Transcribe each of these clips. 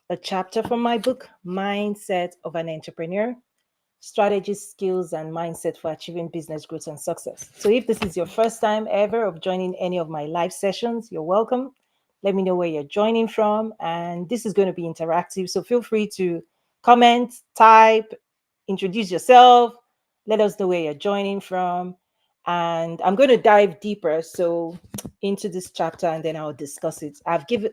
a chapter from my book, Mindset of an Entrepreneur: Strategies, Skills, and Mindset for Achieving Business Growth and Success. So, if this is your first time ever of joining any of my live sessions, you're welcome. Let me know where you're joining from. And this is going to be interactive. So, feel free to comment, type, introduce yourself, let us know where you're joining from. And I'm going to dive deeper into this chapter, and then I'll discuss it. I've given,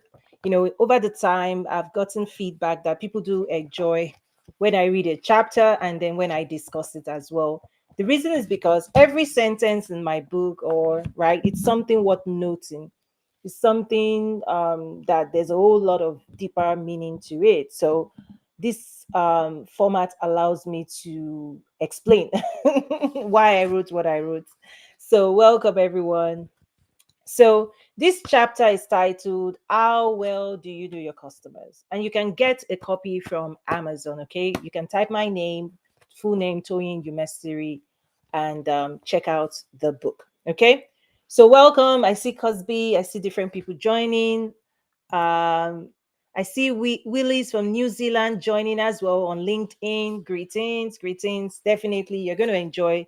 over the time, I've gotten feedback that people do enjoy when I read a chapter and then when I discuss it as well. The reason is because every sentence in my book, or right, it's something worth noting. It's something that there's a whole lot of deeper meaning to it. So this format allows me to explain why I wrote what I wrote. So welcome everyone. So this chapter is titled "How Well Do You Do Your Customers?" And you can get a copy from Amazon. Okay, you can type my name, full name, Toyin Umesiri, and check out the book. Okay, so welcome. I see Cosby. I see different people joining. I see Willis from New Zealand joining as well on LinkedIn. Greetings, greetings. Definitely, you're going to enjoy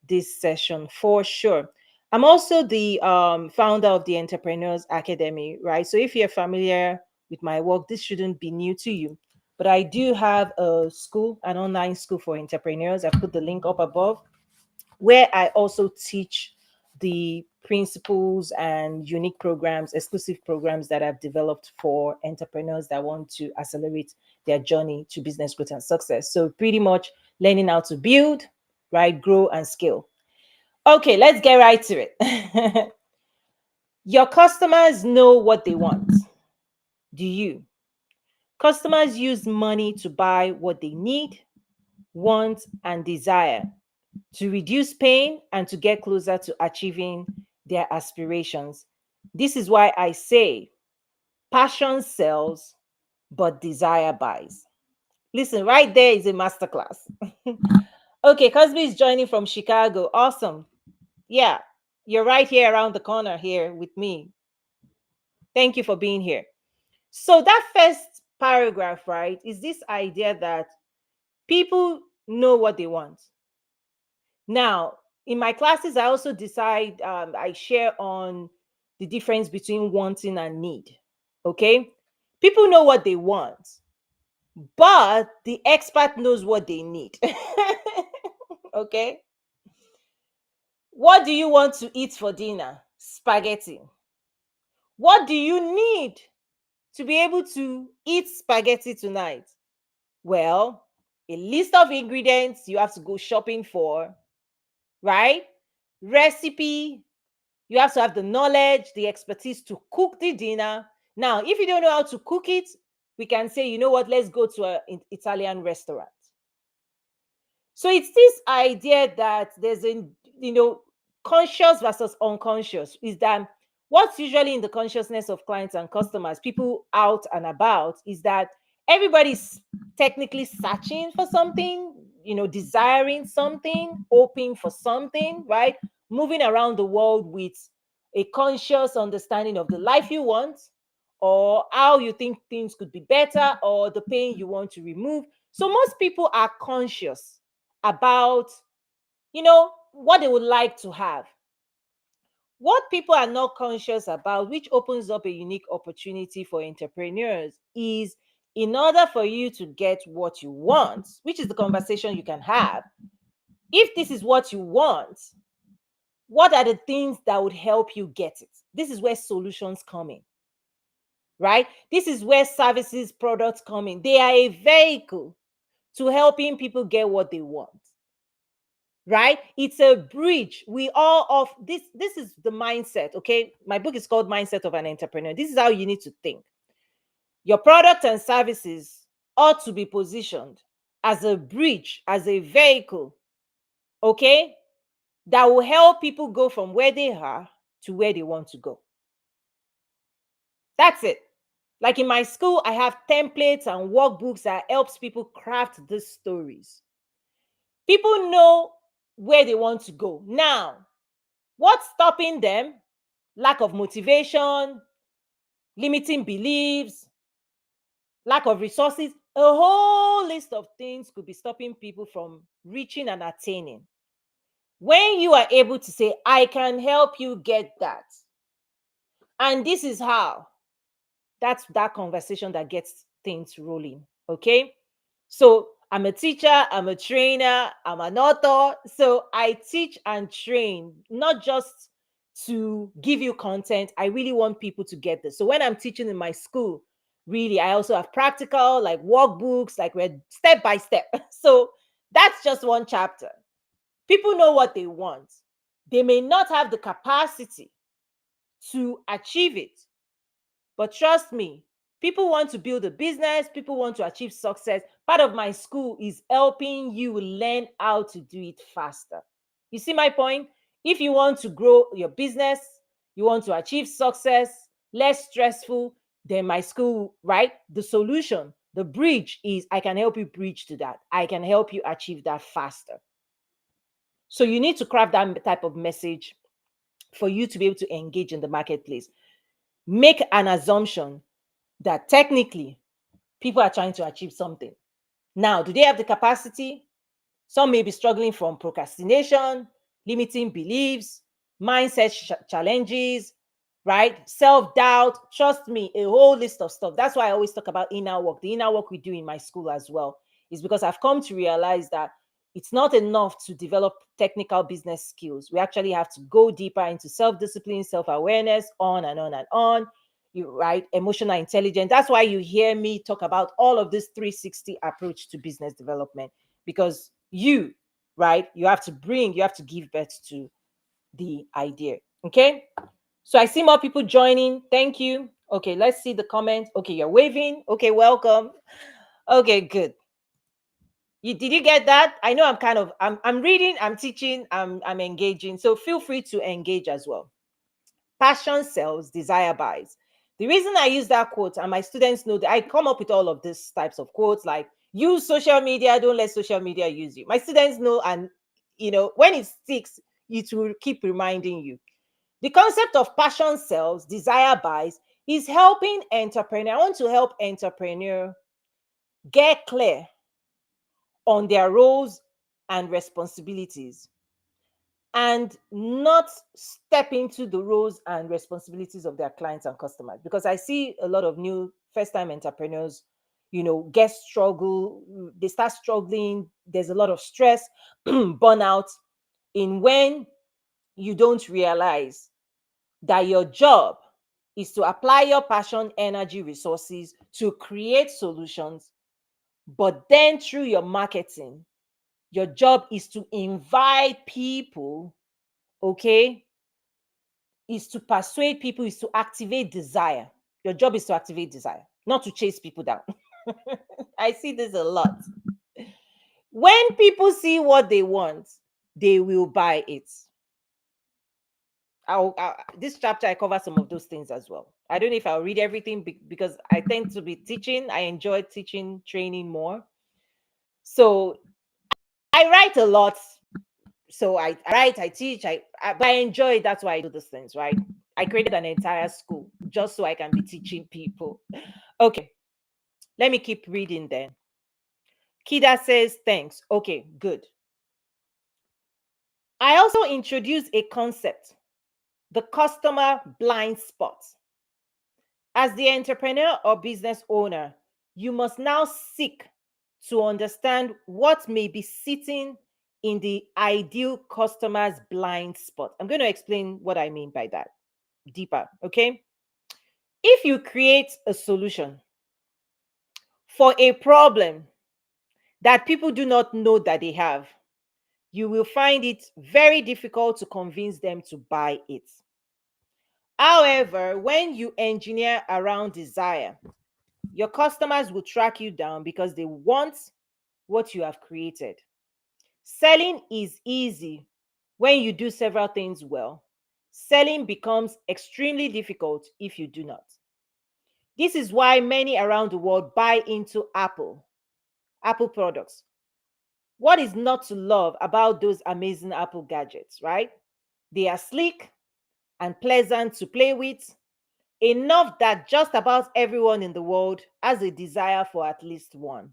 this session for sure. I'm also the founder of the Entrepreneurs Academy, right? So if you're familiar with my work, this shouldn't be new to you. But I do have a school, an online school for entrepreneurs. I put the link up above, where I also teach the principles and unique programs, exclusive programs that I've developed for entrepreneurs that want to accelerate their journey to business growth and success. So, pretty much learning how to build, right, grow, and scale. Okay, let's get right to it. Your customers know what they want. Do you? Customers use money to buy what they need, want, and desire, to reduce pain and to get closer to achieving their aspirations. This is why I say passion sells, but desire buys. Listen, right there is a masterclass. Okay, Cosby is joining from Chicago. Awesome. Yeah, you're right here around the corner here with me. Thank you for being here. So, that first paragraph, right, is this idea that people know what they want. Now, in my classes, I also I share on the difference between wanting and need. Okay. People know what they want, but the expert knows what they need. Okay. What do you want to eat for dinner? Spaghetti. What do you need to be able to eat spaghetti tonight? Well, a list of ingredients you have to go shopping for, right? Recipe. You have to have the knowledge, the expertise to cook the dinner. Now, if you don't know how to cook it, we can say, you know what, let's go to an Italian restaurant. So it's this idea that there's conscious versus unconscious. Is that what's usually in the consciousness of clients and customers, people out and about, is that everybody's technically searching for something, desiring something, hoping for something, right? Moving around the world with a conscious understanding of the life you want, or how you think things could be better, or the pain you want to remove. So most people are conscious about, what they would like to have. What people are not conscious about, which opens up a unique opportunity for entrepreneurs, is in order for you to get what you want, which is the conversation you can have, if this is what you want, what are the things that would help you get it? This is where solutions come in, right? This is where services, products come in. They are a vehicle to helping people get what they want, right? It's a bridge. We all of this is the mindset. Okay, my book is called Mindset of an Entrepreneur. This is how you need to think. Your product and services ought to be positioned as a bridge, as a vehicle, okay, that will help people go from where they are to where they want to go. That's it. Like in my school, I have templates and workbooks that helps people craft these stories. People know where they want to go. Now, what's stopping them? Lack of motivation, limiting beliefs, lack of resources, a whole list of things could be stopping people from reaching and attaining. When you are able to say, I can help you get that, and this is how, that's that conversation that gets things rolling. Okay. So I'm a teacher, I'm a trainer, I'm an author. So I teach and train, not just to give you content. I really want people to get this. So when I'm teaching in my school, really, I also have practical, like workbooks, like we're step by step. So that's just one chapter. People know what they want. They may not have the capacity to achieve it, but trust me, people want to build a business, people want to achieve success. Part of my school is helping you learn how to do it faster. You see my point? If you want to grow your business, you want to achieve success, less stressful, then my school, right? The solution, the bridge is I can help you bridge to that. I can help you achieve that faster. So you need to craft that type of message for you to be able to engage in the marketplace. Make an assumption that technically people are trying to achieve something. Now, do they have the capacity? Some may be struggling from procrastination, limiting beliefs, mindset challenges, right? Self-doubt. Trust me, a whole list of stuff. That's why I always talk about inner work. The inner work we do in my school as well is because I've come to realize that it's not enough to develop technical business skills. We actually have to go deeper into self-discipline, self-awareness, on and on and on. You right, emotional intelligence. That's why you hear me talk about all of this 360 approach to business development, because right, you have to give birth to the idea. Okay. So I see more people joining. Thank you. Okay, let's see the comments. Okay, you're waving. Okay, welcome. Okay, good. Did you get that? I know I'm reading, I'm teaching, I'm engaging. So feel free to engage as well. Passion sells, desire buys. The reason I use that quote, and my students know that I come up with all of these types of quotes, like use social media, don't let social media use you. My students know, and when it sticks, it will keep reminding you. The concept of passion sells, desire buys is helping entrepreneur. I want to help entrepreneur get clear on their roles and responsibilities, and not step into the roles and responsibilities of their clients and customers. Because I see a lot of new first-time entrepreneurs, they start struggling. There's a lot of stress, burnout, in when you don't realize that your job is to apply your passion, energy, resources to create solutions. But then through your marketing, your job is to invite people, okay, is to persuade people, is to activate desire. Your job is to activate desire, not to chase people down. I see this a lot. When people see what they want, they will buy it. This chapter, I cover some of those things as well. I don't know if I'll read everything because I tend to be teaching. I enjoy teaching, training more. So I write a lot. So I write, I teach, but I enjoy it. That's why I do these things, right? I created an entire school just so I can be teaching people. Okay, let me keep reading then. Kida says, thanks. Okay, good. I also introduced a concept, the customer blind spot. As the entrepreneur or business owner, you must now seek to understand what may be sitting in the ideal customer's blind spot. I'm going to explain what I mean by that deeper, okay? If you create a solution for a problem that people do not know that they have, you will find it very difficult to convince them to buy it. However, when you engineer around desire, your customers will track you down because they want what you have created. Selling is easy when you do several things well. Selling becomes extremely difficult if you do not. This is why many around the world buy into Apple products. What is not to love about those amazing Apple gadgets, right? They are sleek and pleasant to play with. Enough that just about everyone in the world has a desire for at least one.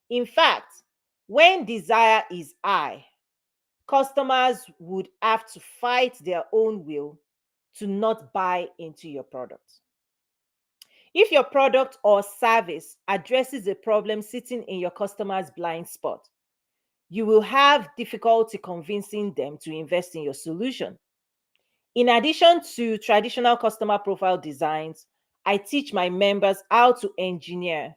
In fact, when desire is high, customers would have to fight their own will to not buy into your product. If your product or service addresses a problem sitting in your customer's blind spot, you will have difficulty convincing them to invest in your solution. In addition to traditional customer profile designs, I teach my members how to engineer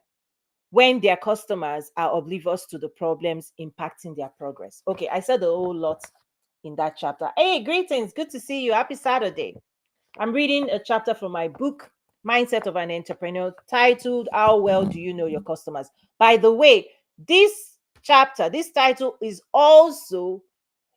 when their customers are oblivious to the problems impacting their progress. Okay, I said a whole lot in that chapter. Hey, greetings. Good to see you. Happy Saturday. I'm reading a chapter from my book, Mindset of an Entrepreneur, titled How Well Do You Know Your Customers? By the way, this chapter, this title is also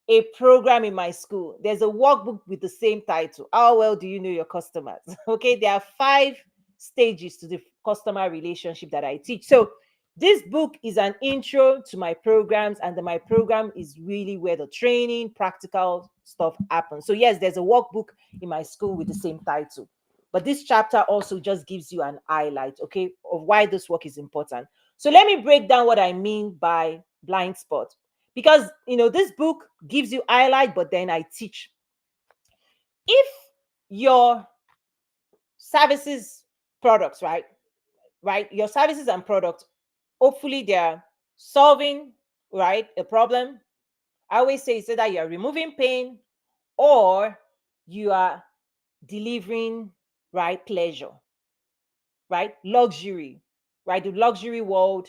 a program in my school. There's a workbook with the same title. How well do you know your customers? Okay, there are 5 stages to the customer relationship that I teach. So this book is an intro to my programs, and my program is really where the training, practical stuff happens. So yes, there's a workbook in my school with the same title. But this chapter also just gives you an highlight, okay, of why this work is important. So let me break down what I mean by blind spot, because this book gives you highlight, but then I teach. If your services, products, right, your services and products, hopefully they're solving, right, a problem. I always say it's either you're removing pain or you are delivering, right, pleasure, right, luxury, right. The luxury world,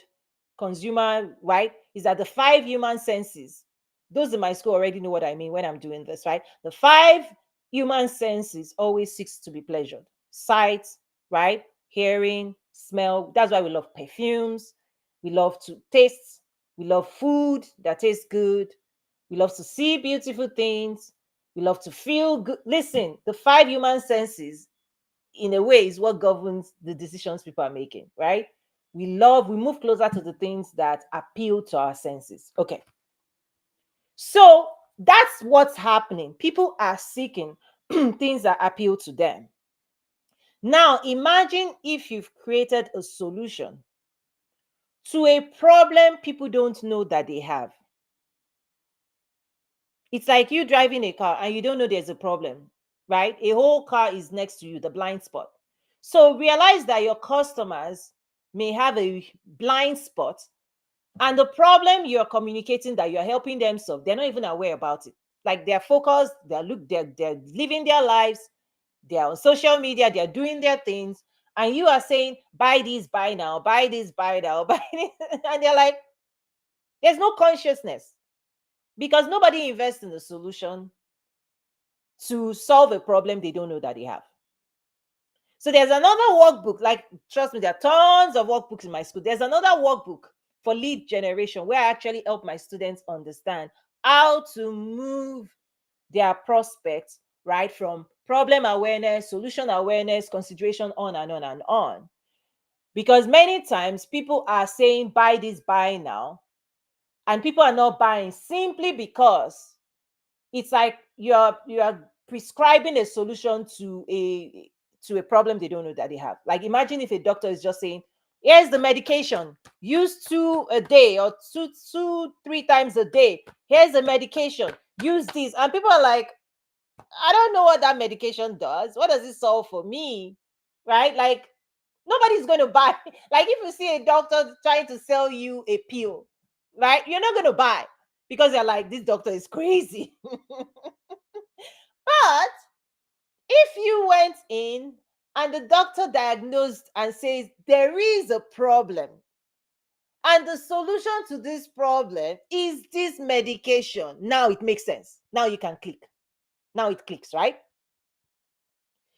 consumer, right, is that the 5 human senses. Those in my school already know what I mean when I'm doing this, right? The 5 human senses always seeks to be pleasured. Sight, right? Hearing, smell. That's why we love perfumes. We love to taste. We love food that tastes good. We love to see beautiful things. We love to feel good. Listen, the 5 human senses, in a way, is what governs the decisions people are making, right? We move closer to the things that appeal to our senses. Okay. So that's what's happening. People are seeking things that appeal to them. Now, imagine if you've created a solution to a problem people don't know that they have. It's like you driving a car and you don't know there's a problem, right? A whole car is next to you, the blind spot. So realize that your customers may have a blind spot, and the problem you're communicating that you're helping them solve, they're not even aware about it. Like they're focused, they're living their lives, they're on social media, they're doing their things, and you are saying, buy this, buy now, buy this, buy now, buy this. And they're like, there's no consciousness because nobody invests in the solution to solve a problem they don't know that they have. So there's another workbook, like, trust me, there are tons of workbooks in my school. There's another workbook for lead generation where I actually help my students understand how to move their prospects, right, from problem awareness, solution awareness, consideration, on and on and on. Because many times people are saying, buy this, buy now, and people are not buying simply because it's like you're prescribing a solution to a problem they don't know that they have. Like, imagine if a doctor is just saying, here's the medication, use 2 a day, or 3 times a day. Here's the medication, use this. And people are like, I don't know what that medication does. What does it solve for me? Right? Like, nobody's going to buy. Like, if you see a doctor trying to sell you a pill, right, you're not going to buy because you're like, this doctor is crazy. But if you went in and the doctor diagnosed and says there is a problem, and the solution to this problem is this medication, now it makes sense. Now you can click. Now it clicks, right?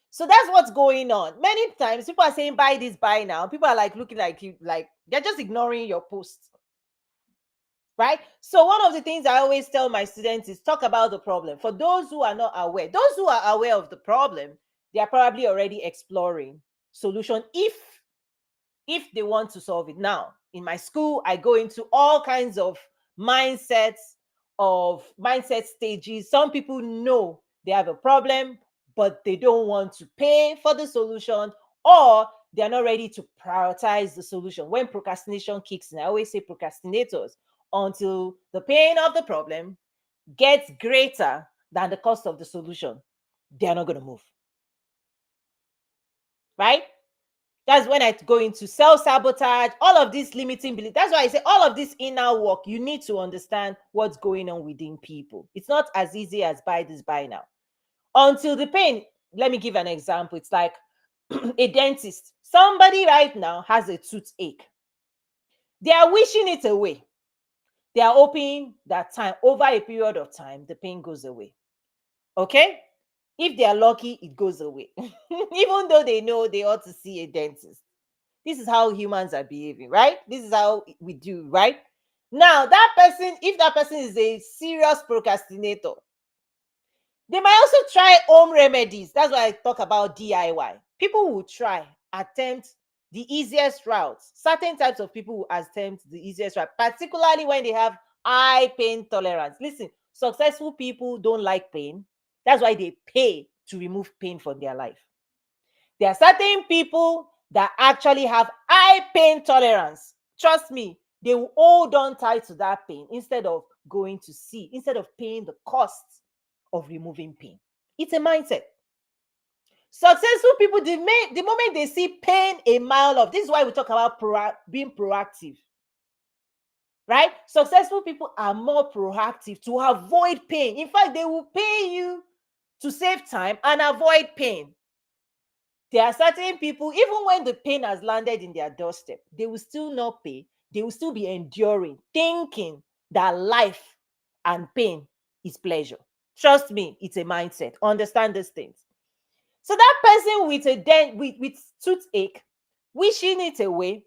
So that's what's going on. Many times people are saying, buy this, buy now. People are like looking like you, like they're just ignoring your post. Right? So one of the things I always tell my students is talk about the problem. For those who are not aware, those who are aware of the problem, they are probably already exploring solution if they want to solve it. Now, in my school, I go into all kinds of mindset stages. Some people know they have a problem, but they don't want to pay for the solution, or they're not ready to prioritize the solution. When procrastination kicks in, I always say procrastinators, until the pain of the problem gets greater than the cost of the solution, they're not going to move. Right? That's when I go into self-sabotage, all of this limiting belief. That's why I say all of this inner work, you need to understand what's going on within people. It's not as easy as buy this, buy now. Until the pain, let me give an example. It's like a dentist. Somebody right now has a toothache. They are wishing it away. They are hoping that time, over a period of time, the pain goes away. Okay? If they are lucky, it goes away. Even though they know they ought to see a dentist. This is how humans are behaving, right? This is how we do, right? Now, that person, if that person is a serious procrastinator, they might also try home remedies. That's why I talk about DIY. People will try, attempt the easiest routes. Certain types of people will attempt the easiest route, particularly when they have high pain tolerance. Listen, successful people don't like pain. That's why they pay to remove pain from their life. There are certain people that actually have high pain tolerance. Trust me, they will hold on tight to that pain instead of going to see, instead of paying the cost of removing pain. It's a mindset. Successful people, the moment they see pain a mile off, this is why we talk about being proactive. Right? Successful people are more proactive to avoid pain. In fact, they will pay you to save time and avoid pain. There are certain people, even when the pain has landed in their doorstep, they will still not pay. They will still be enduring, thinking that life and pain is pleasure. Trust me, it's a mindset. Understand these things. So that person with a with toothache, wishing it away,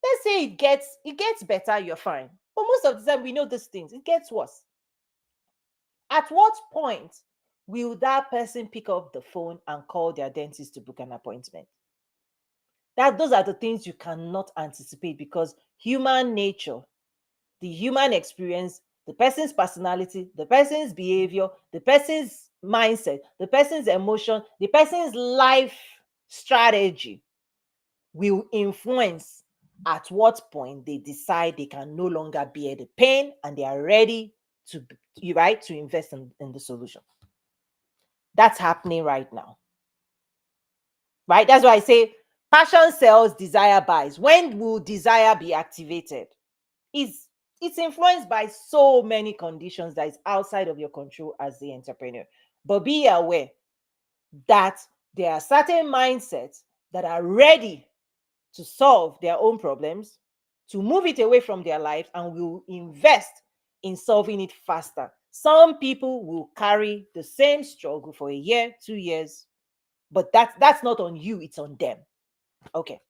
let's say it gets better, you're fine. But most of the time, we know these things, it gets worse. At what point will that person pick up the phone and call their dentist to book an appointment? Those are the things you cannot anticipate, because human nature, the human experience, the person's personality, the person's behavior, the person's mindset, the person's emotion, the person's life strategy will influence at what point they decide they can no longer bear the pain and they are ready to invest in the solution. That's happening right now. Right? That's why I say passion sells, desire buys. When will desire be activated? It's influenced by so many conditions that is outside of your control as the entrepreneur. But be aware that there are certain mindsets that are ready to solve their own problems, to move it away from their lives, and will invest in solving it faster. Some people will carry the same struggle for a year, 2 years, but that's not on you, it's on them. Okay.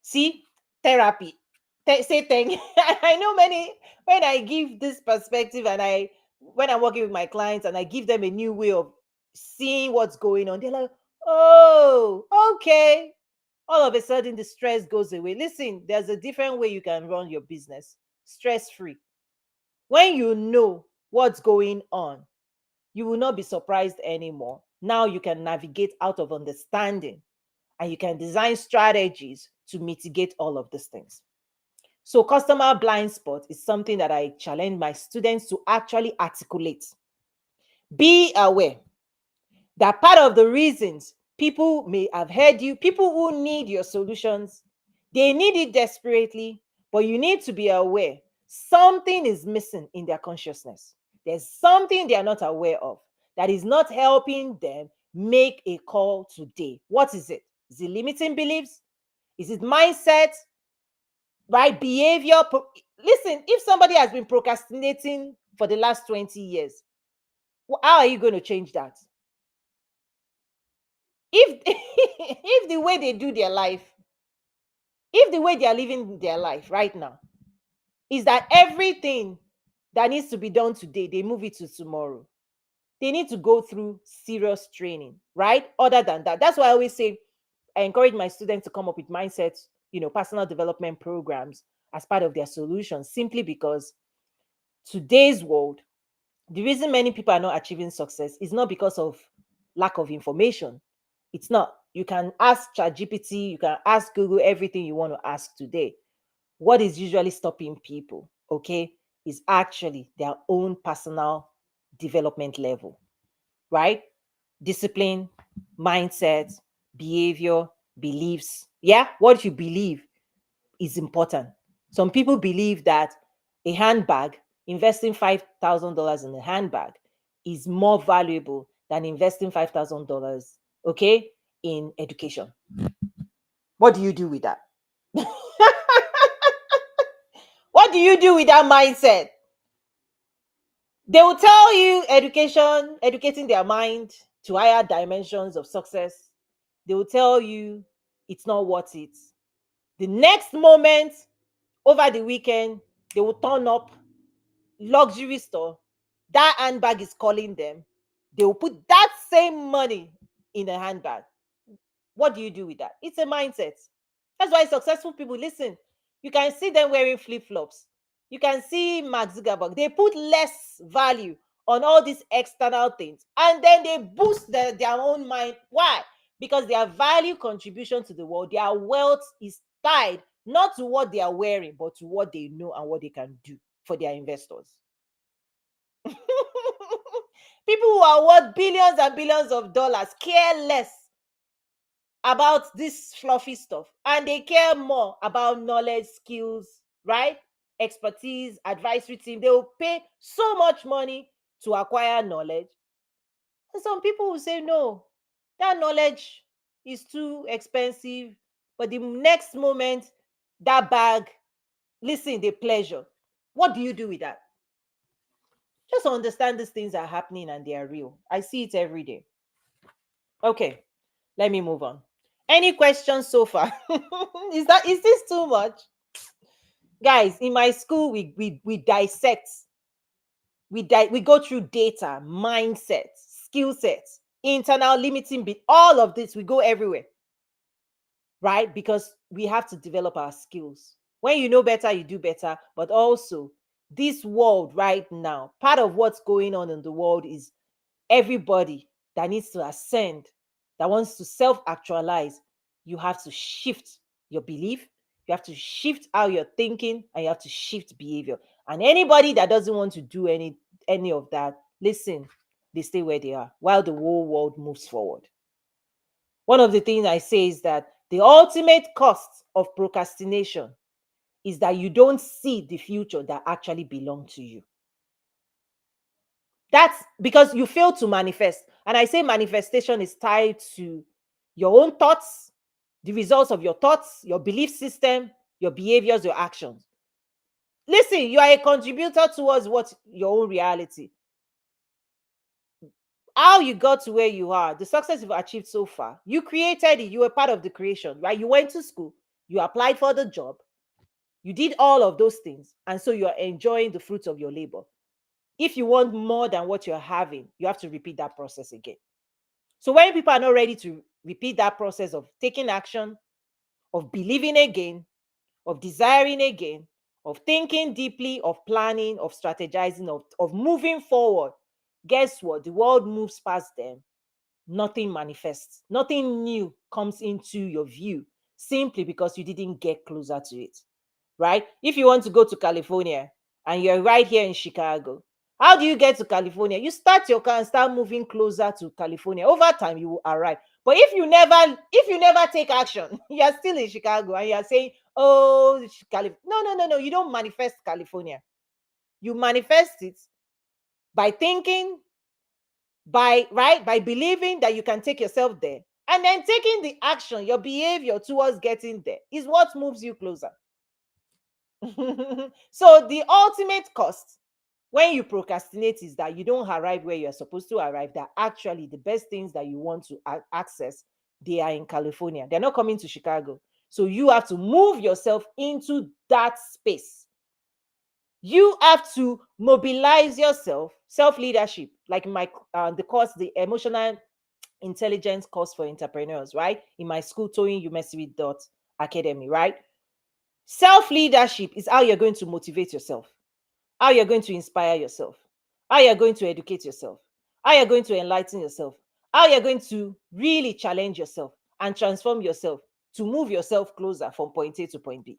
See, therapy. Say thank. I know many, when I give this perspective and when I'm working with my clients and I give them a new way of seeing what's going on, they're like, oh, okay. All of a sudden the stress goes away. Listen, there's a different way you can run your business stress free. When you know what's going on, you will not be surprised anymore. Now you can navigate out of understanding and you can design strategies to mitigate all of these things. So customer blind spot is something that I challenge my students to actually articulate. Be aware that part of the reasons people may have heard you, people who need your solutions, they need it desperately, but you need to be aware something is missing in their consciousness. There's something they are not aware of that is not helping them make a call today. What is it? Is it limiting beliefs? Is it mindset? Right? Behavior? Listen, if somebody has been procrastinating for the last 20 years, how are you going to change that? If if the way they do their life, if the way they are living their life right now is that everything that needs to be done today, they move it to tomorrow, they need to go through serious training, right? Other than that, that's why I always say I encourage my students to come up with mindsets, personal development programs as part of their solutions, simply because today's world, the reason many people are not achieving success is not because of lack of information. It's not. You can ask ChatGPT, you can ask Google everything you want to ask today. What is usually stopping people, okay, is actually their own personal development level, right? Discipline, mindset, behavior, beliefs. Yeah, what you believe is important. Some people believe that a handbag, investing $5,000 in a handbag, is more valuable than investing $5,000, okay, in education. What do you do with that? What do you do with that mindset? They will tell you education, educating their mind to higher dimensions of success. They will tell you it's not worth it. The next moment, over the weekend, they will turn up luxury store. That handbag is calling them. They will put that same money in a handbag. What do you do with that? It's a mindset. That's why successful people, listen, you can see them wearing flip-flops. You can see Mark Zuckerberg. They put less value on all these external things. And then they boost their own mind. Why? Because their value contribution to the world, their wealth is tied not to what they are wearing, but to what they know and what they can do for their investors. People who are worth billions and billions of dollars care less about this fluffy stuff, and they care more about knowledge, skills, right? Expertise, advisory team. They will pay so much money to acquire knowledge. And some people will say, no, that knowledge is too expensive. But the next moment, that bag, listen, the pleasure. What do you do with that? Just understand these things are happening and they are real. I see it every day. Okay, let me move on. Any questions so far? Is this too much? Guys, in my school, we dissect, we go through data, mindset, skill sets, internal limiting bit, all of this, we go everywhere, right? Because we have to develop our skills. When you know better, you do better. But also, this world right now, part of what's going on in the world is everybody that needs to ascend, that wants to self-actualize, you have to shift your belief, you have to shift how you're thinking, and you have to shift behavior. And anybody that doesn't want to do any of that, listen, they stay where they are while the whole world moves forward. One of the things I say is that the ultimate cost of procrastination is that you don't see the future that actually belongs to you. That's because you fail to manifest. And I say manifestation is tied to your own thoughts, the results of your thoughts, your belief system, your behaviors, your actions. Listen, you are a contributor towards what your own reality. How you got to where you are, the success you've achieved so far, you created it, you were part of the creation, right? You went to school, you applied for the job, you did all of those things, and so you are enjoying the fruits of your labor. If you want more than what you're having, you have to repeat that process again. So when people are not ready to repeat that process of taking action, of believing again, of desiring again, of thinking deeply, of planning, of strategizing, of moving forward, guess what? The world moves past them. Nothing manifests. Nothing new comes into your view simply because you didn't get closer to it, right? If you want to go to California and you're right here in Chicago, how do you get to California? You start your car and start moving closer to California. Over time, you will arrive. But if you never take action, you're still in Chicago and you're saying, oh, California. No. You don't manifest California. You manifest it by thinking, by believing that you can take yourself there. And then taking the action, your behavior towards getting there is what moves you closer. So the ultimate cost when you procrastinate is that you don't arrive where you're supposed to arrive, that actually the best things that you want to access, they are in California. They're not coming to Chicago. So you have to move yourself into that space. You have to mobilize yourself, self-leadership, like my the course, the emotional intelligence course for entrepreneurs, right? In my school, Toyin Umesiri Academy, right? Self-leadership is how you're going to motivate yourself, how you're going to inspire yourself, how you're going to educate yourself, how you're going to enlighten yourself, how you're going to really challenge yourself and transform yourself to move yourself closer from point A to point B.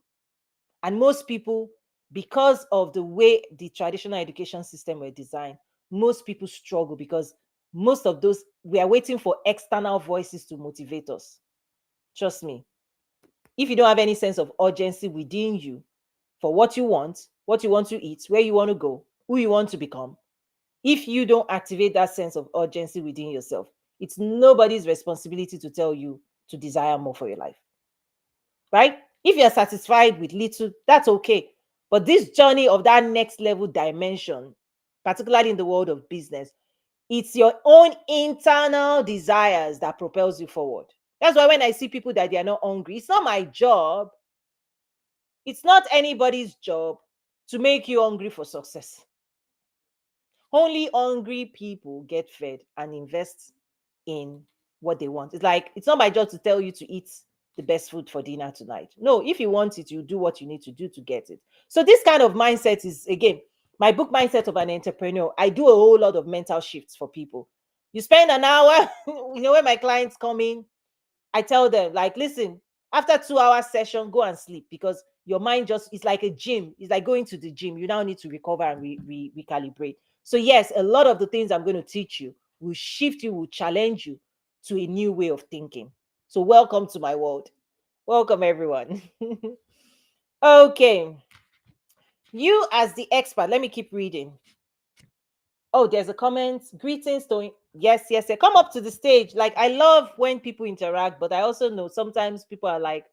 And most people, because of the way the traditional education system were designed, most people struggle because most of those, we are waiting for external voices to motivate us. Trust me. If you don't have any sense of urgency within you for what you want to eat, where you want to go, who you want to become, if you don't activate that sense of urgency within yourself, it's nobody's responsibility to tell you to desire more for your life. Right? If you're satisfied with little, that's okay. But this journey of that next level dimension, particularly in the world of business, it's your own internal desires that propels you forward. That's why when I see people that they are not hungry, it's not my job. It's not anybody's job to make you hungry for success. Only hungry people get fed and invest in what they want. It's like, it's not my job to tell you to eat the best food for dinner tonight. No, if you want it, you do what you need to do to get it. So this kind of mindset is, again, my book, Mindset of an Entrepreneur. I do a whole lot of mental shifts for people. You spend an hour, when my clients come in, I tell them, like, listen, after 2 hour session, go and sleep, because your mind just, it's like a gym. It's like going to the gym. You now need to recover and recalibrate. So yes, a lot of the things I'm going to teach you will shift you, will challenge you to a new way of thinking. So welcome to my world. Welcome, everyone. Okay. You as the expert, let me keep reading. Oh, there's a comment. Greetings, Toyin. Yes, yes, yes. Come up to the stage. Like, I love when people interact, but I also know sometimes people are like,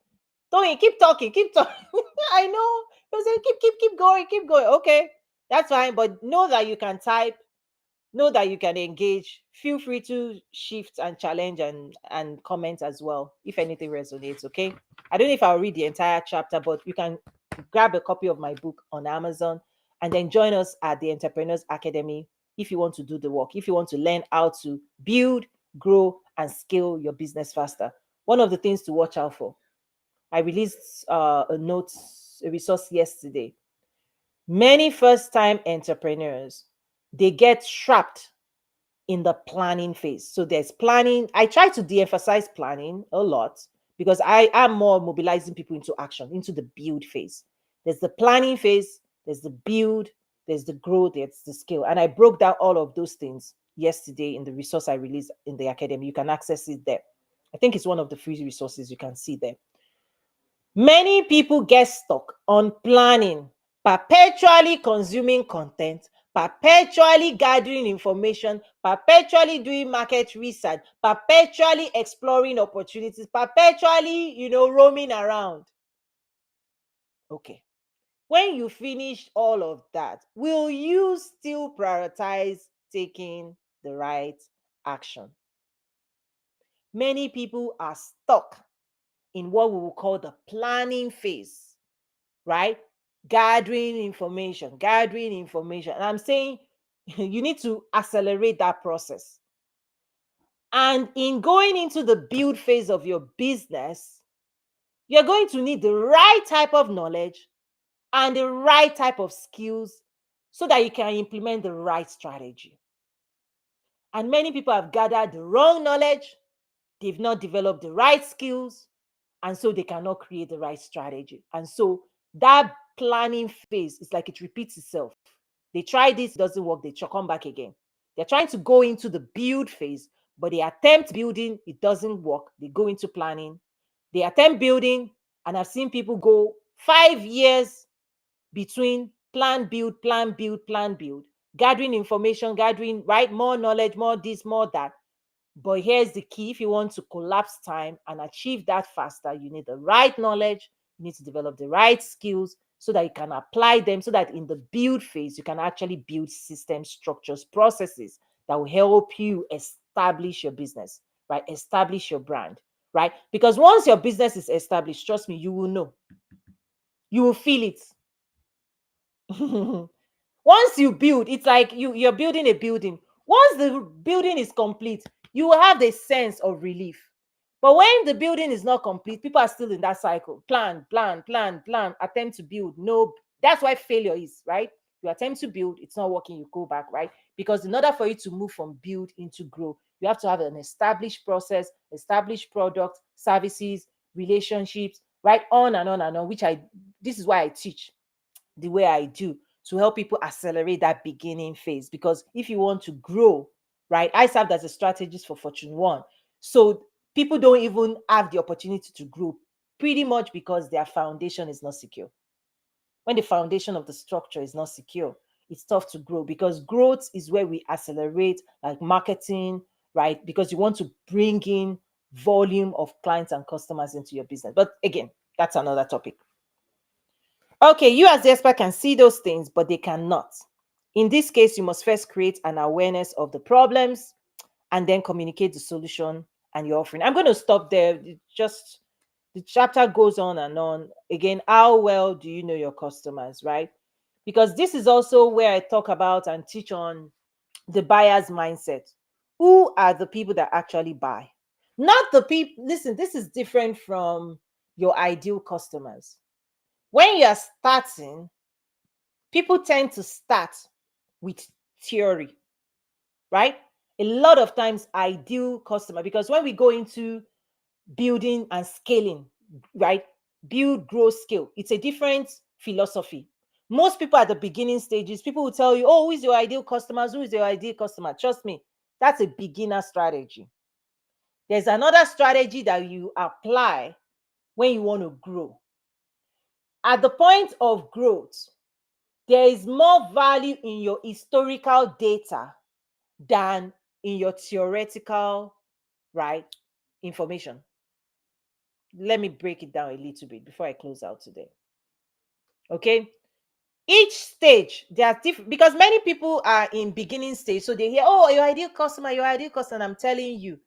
Toyin, keep talking, keep talking. I know. You say, keep going, keep going. Okay, that's fine. But know that you can type, know that you can engage. Feel free to shift and challenge and comment as well if anything resonates. Okay. I don't know if I'll read the entire chapter, but you can grab a copy of my book on Amazon and then join us at the Entrepreneurs Academy if you want to do the work, if you want to learn how to build, grow, and scale your business faster. One of the things to watch out for, I released a resource yesterday. Many first-time entrepreneurs, they get trapped in the planning phase. So there's planning. I try to de-emphasize planning a lot because I am more mobilizing people into action, into the build phase. There's the planning phase, there's the build, there's the growth, there's the scale. And I broke down all of those things yesterday in the resource I released in the academy. You can access it there. I think it's one of the free resources you can see there. Many people get stuck on planning, perpetually consuming content, perpetually gathering information, perpetually doing market research, perpetually exploring opportunities, perpetually, roaming around. Okay. When you finish all of that, will you still prioritize taking the right action? Many people are stuck in what we will call the planning phase, right? Gathering information. And I'm saying you need to accelerate that process. And in going into the build phase of your business, you're going to need the right type of knowledge and the right type of skills so that you can implement the right strategy. And many people have gathered the wrong knowledge, they've not developed the right skills, and so they cannot create the right strategy. And so that planning phase is like it repeats itself. They try this, it doesn't work, they come back again. They're trying to go into the build phase, but they attempt building, it doesn't work. They go into planning. They attempt building, and I've seen people go 5 years between plan, build, gathering information, gathering, right? More knowledge, more this, more that. But here's the key. If you want to collapse time and achieve that faster, you need the right knowledge, you need to develop the right skills so that you can apply them, so that in the build phase, you can actually build systems, structures, processes that will help you establish your business, right? Establish your brand, right? Because once your business is established, trust me, you will know. You will feel it. Once you build, it's like you're building a building. Once the building is complete, you will have a sense of relief. But when the building is not complete, people are still in that cycle. Plan, attempt to build. No, that's why failure is, right? You attempt to build, it's not working, you go back, right? Because in order for you to move from build into grow, You have to have an established process, established product, services, relationships, right? On and on and on, this is why I teach the way I do, to help people accelerate that beginning phase. Because if you want to grow, right? I served as a strategist for Fortune 1. So people don't even have the opportunity to grow pretty much because their foundation is not secure. When the foundation of the structure is not secure, it's tough to grow, because growth is where we accelerate, like marketing, right? Because you want to bring in volume of clients and customers into your business. But again, that's another topic. Okay, you as the expert can see those things, but they cannot. In this case, you must first create an awareness of the problems and then communicate the solution and your offering. I'm going to stop there. Just the chapter goes on and on. Again, how well do you know your customers, right? Because this is also where I talk about and teach on the buyer's mindset. Who are the people that actually buy? Not the people. Listen, this is different from your ideal customers. When you are starting, people tend to start with theory, right? A lot of times, ideal customer, because when we go into building and scaling, right? Build, grow, scale. It's a different philosophy. Most people at the beginning stages, people will tell you, oh, who is your ideal customer? Who is your ideal customer? Trust me, that's a beginner strategy. There's another strategy that you apply when you want to grow. At the point of growth, there is more value in your historical data than in your theoretical, right, information. Let me break it down a little bit before I close out today. Okay. Each stage, they are different, because many people are in beginning stage. So they hear, oh, your ideal customer, your ideal customer. And I'm telling you,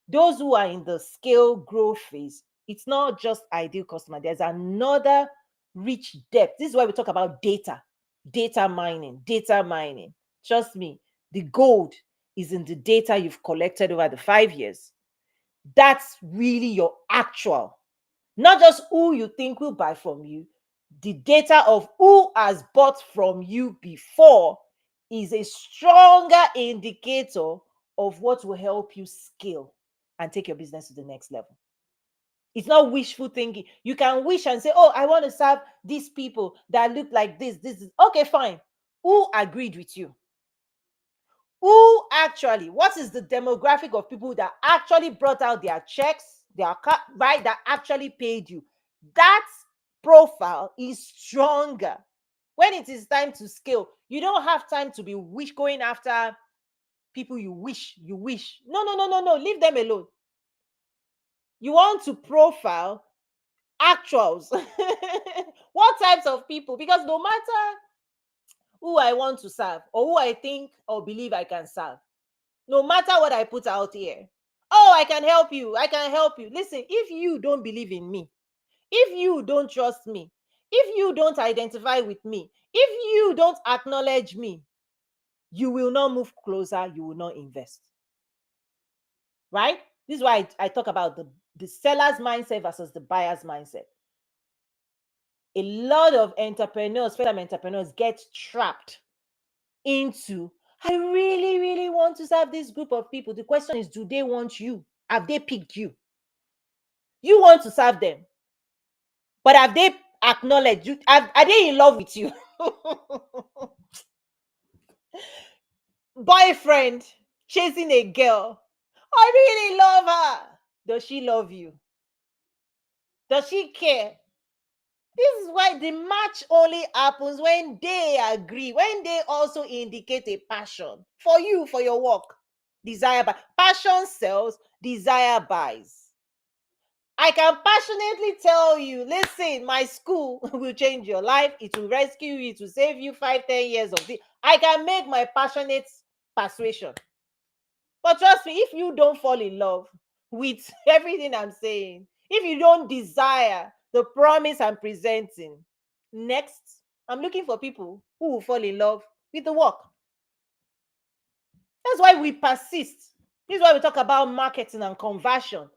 those who are in the scale growth phase, it's not just ideal customer. There's another rich depth. This is why we talk about data mining. Trust me, the gold is in the data you've collected over the 5 years. That's really your actual, not just who you think will buy from you. The data of who has bought from you before is a stronger indicator of what will help you scale and take your business to the next level. It's not wishful thinking. You can wish and say, oh, I want to serve these people that look like this. This is okay, fine. Who agreed with you? Who actually, what is the demographic of people that actually brought out their checks, right, that actually paid you? That profile is stronger. When it is time to scale, you don't have time to be going after people you wish. No. Leave them alone. You want to profile actuals. What types of people? Because no matter who I want to serve or who I think or believe I can serve, no matter what I put out here, oh, I can help you. Listen, if you don't believe in me, if you don't trust me, if you don't identify with me, if you don't acknowledge me, you will not move closer, you will not invest. Right? This is why I talk about the seller's mindset versus the buyer's mindset. A lot of entrepreneurs, first-time entrepreneurs, get trapped into, I really, really want to serve this group of people. The question is, do they want you? Have they picked you? You want to serve them, but have they acknowledged you? Are they in love with you? Boyfriend chasing a girl. I really love her. Does she love you? Does she care? This is why the match only happens when they agree, when they also indicate a passion for you, for your work. Desire buys. Passion sells, desire buys. I can passionately tell you, listen, my school will change your life. It will rescue you. It will save you 5-10 years of this. I can make my passionate persuasion. But trust me, if you don't fall in love with everything I'm saying, if you don't desire the promise I'm presenting, next, I'm looking for people who will fall in love with the work. That's why we persist. This is why we talk about marketing and conversion.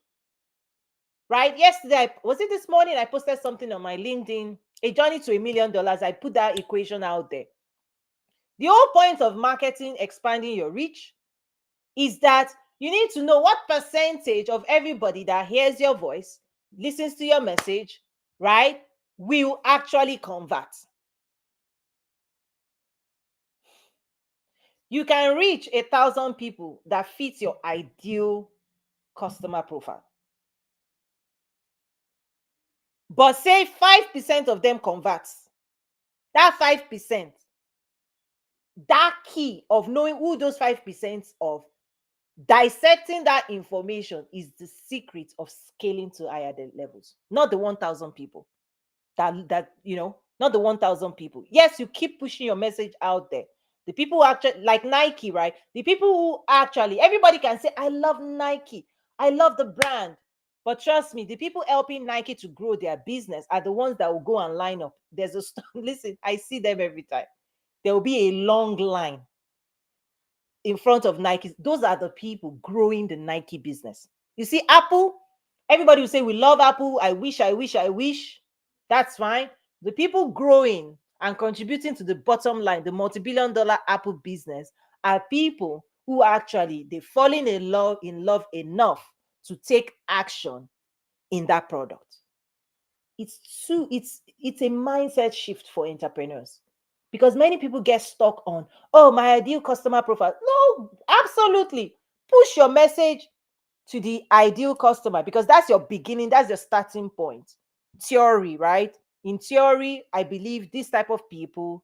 Right? Yesterday, was it this morning? I posted something on my LinkedIn, a journey to $1 million. I put that equation out there. The whole point of marketing, expanding your reach, is that You need to know what percentage of everybody that hears your voice, listens to your message, right, will actually convert. You can reach 1,000 people that fit your ideal customer profile. But say 5% of them converts. That 5%, that key of knowing who those 5% of, dissecting that information is the secret of scaling to higher levels, not the 1,000 people. Not the 1,000 people. Yes, you keep pushing your message out there. The people who actually, like Nike, right? The people who actually, everybody can say, I love Nike, I love the brand. But trust me, the people helping Nike to grow their business are the ones that will go and line up. There's a listen, I see them every time. There will be a long line in front of Nike. Those are the people growing the Nike business. You see, Apple, everybody will say, we love Apple. I wish. That's fine. The people growing and contributing to the bottom line, the multi-billion-dollar Apple business, are people who actually, they've fallen in love enough to take action in that product. It's a mindset shift for entrepreneurs, because many people get stuck on, oh, my ideal customer profile. No, absolutely. Push your message to the ideal customer, because that's your beginning, that's your starting point. Theory, right? In theory, I believe this type of people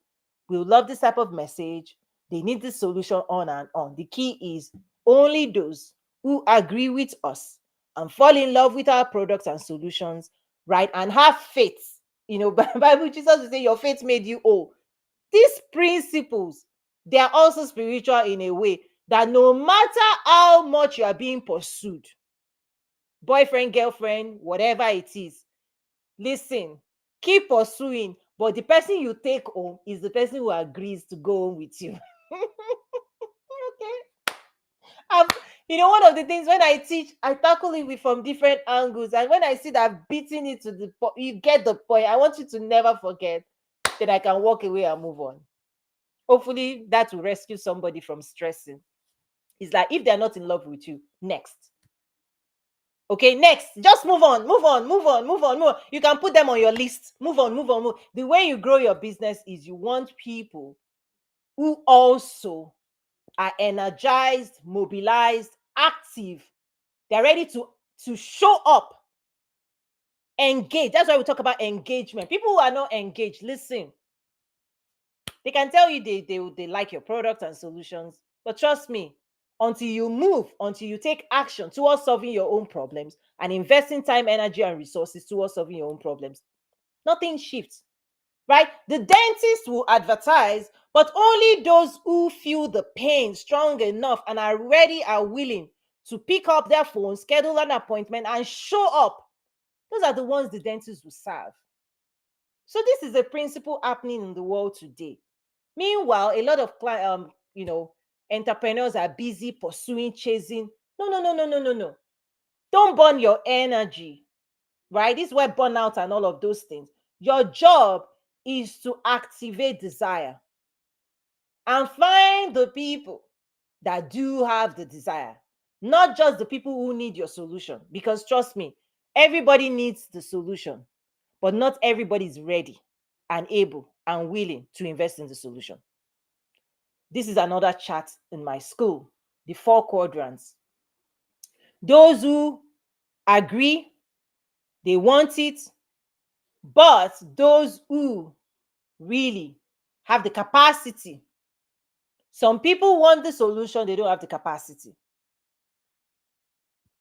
will love this type of message. They need this solution, on and on. The key is only those who agree with us and fall in love with our products and solutions, right? And have faith. Bible, Jesus will say, your faith made you whole. These principles, they are also spiritual in a way that no matter how much you are being pursued, boyfriend, girlfriend, whatever it is, listen, keep pursuing, but the person you take home is the person who agrees to go home with you. Okay. One of the things when I teach, I tackle it from different angles, and when I see that I've beaten it to the point, you get the point. I want you to never forget that I can walk away and move on. Hopefully that will rescue somebody from stressing. It's like, if they're not in love with you, next. Okay, next. Just move on. You can put them on your list. Move on. The way you grow your business is you want people who also are energized, mobilized, active. They're ready to show up, engage. That's why we talk about engagement. People who are not engaged, listen, they can tell you they like your products and solutions, but trust me, until you move, until you take action towards solving your own problems and investing time, energy, and resources towards solving your own problems, nothing shifts, right? The dentist will advertise, but only those who feel the pain strong enough and are ready, are willing to pick up their phone, schedule an appointment, and show up, those are the ones the dentist will serve. So this is a principle happening in the world today. Meanwhile, a lot of entrepreneurs are busy pursuing, chasing. No. Don't burn your energy, right? This is where burnout and all of those things. Your job is to activate desire and find the people that do have the desire, not just the people who need your solution. Because trust me, everybody needs the solution, but not everybody is ready and able and willing to invest in the solution. This is another chart in my school, the 4 quadrants. Those who agree, they want it, but those who really have the capacity. Some people want the solution, they don't have the capacity.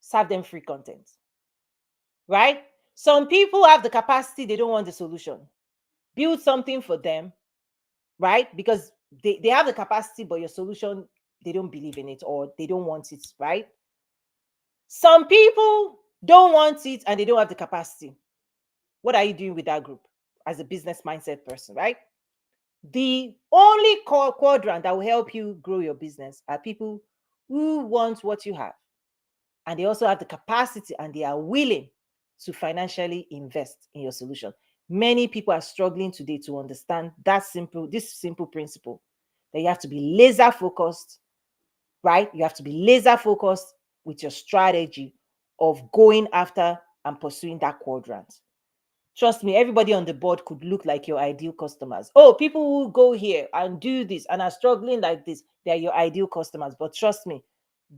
Serve them free content, right? Some people have the capacity, they don't want the solution. Build something for them, right? Because they have the capacity, but your solution, they don't believe in it or they don't want it, right? Some people don't want it and they don't have the capacity. What are you doing with that group as a business mindset person, right? The only quadrant that will help you grow your business are people who want what you have, and they also have the capacity and they are willing to financially invest in your solution. Many people are struggling today to understand this simple principle, that you have to be laser focused, right? You have to be laser focused with your strategy of going after and pursuing that quadrant. Trust me, everybody on the board could look like your ideal customers. Oh, people who go here and do this and are struggling like this, they're your ideal customers. But trust me,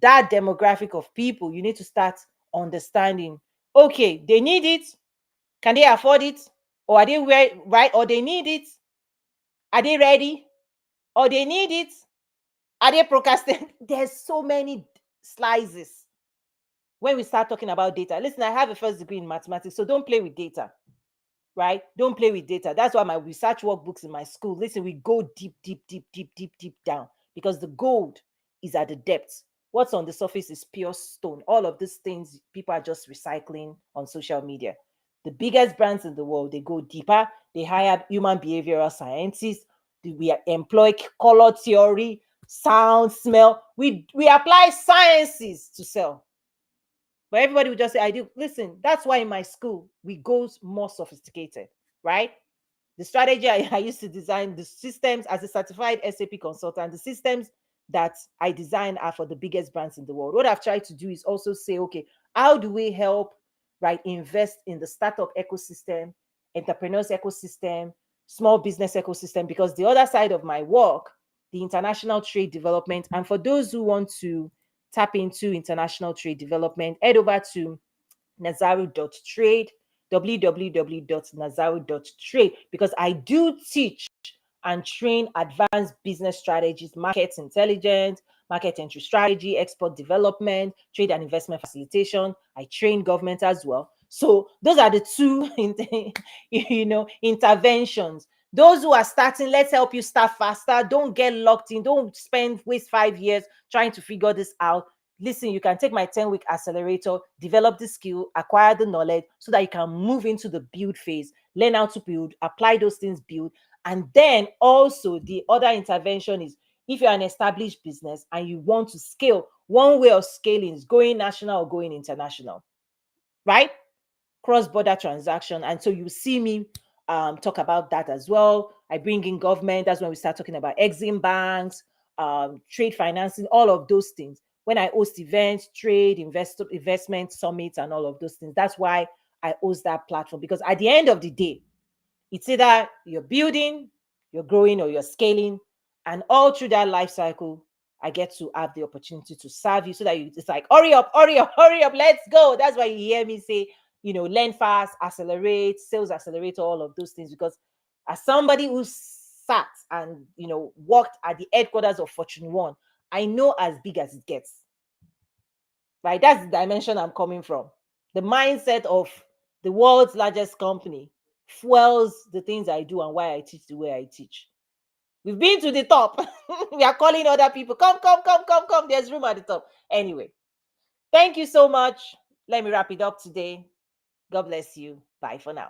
that demographic of people, you need to start understanding. Okay, they need it. Can they afford it? Or are they right? Or they need it? Are they ready? Or they need it? Are they procrastinating? There's so many slices when we start talking about data. Listen, I have a first degree in mathematics, so don't play with data. Right? Don't play with data. That's why my research workbooks in my school, listen, we go deep, deep, deep, deep, deep, deep down, because the gold is at the depths. What's on the surface is pure stone. All of these things people are just recycling on social media. The biggest brands in the world, they go deeper. They hire human behavioral scientists. We employ color theory, sound, smell. We apply sciences to sell. But everybody would just say, I do. Listen, that's why in my school, we go more sophisticated, right? The strategy I used to design, the systems as a certified SAP consultant, the systems that I design are for the biggest brands in the world. What I've tried to do is also say, okay, how do we help, right, invest in the startup ecosystem, entrepreneurs ecosystem, small business ecosystem? Because the other side of my work, the international trade development, and for those who want to tap into international trade development, head over to nazaru.trade, www.nazaru.trade, because I do teach and train advanced business strategies, market intelligence, market entry strategy, export development, trade and investment facilitation. I train government as well. So those are the two interventions. Those who are starting, let's help you start faster. Don't get locked in. Don't waste 5 years trying to figure this out. Listen, you can take my 10-week accelerator, develop the skill, acquire the knowledge so that you can move into the build phase, learn how to build, apply those things, build. And then also the other intervention is, if you're an established business and you want to scale, one way of scaling is going national or going international, right? Cross-border transaction. And so you see me talk about that as well. I bring in government. That's when we start talking about Exim banks, trade financing, all of those things. When I host events, trade, investment summits, and all of those things, that's why I host that platform. Because at the end of the day, it's either you're building, you're growing, or you're scaling. And all through that life cycle, I get to have the opportunity to serve you so that it's like, hurry up, hurry up, hurry up, let's go. That's why you hear me say, learn fast, accelerate, sales accelerator, all of those things. Because as somebody who sat and, worked at the headquarters of Fortune 1, I know as big as it gets. Right? That's the dimension I'm coming from. The mindset of the world's largest company fuels the things I do and why I teach the way I teach. We've been to the top. We are calling other people. Come, come, come, come, come. There's room at the top. Anyway, thank you so much. Let me wrap it up today. God bless you. Bye for now.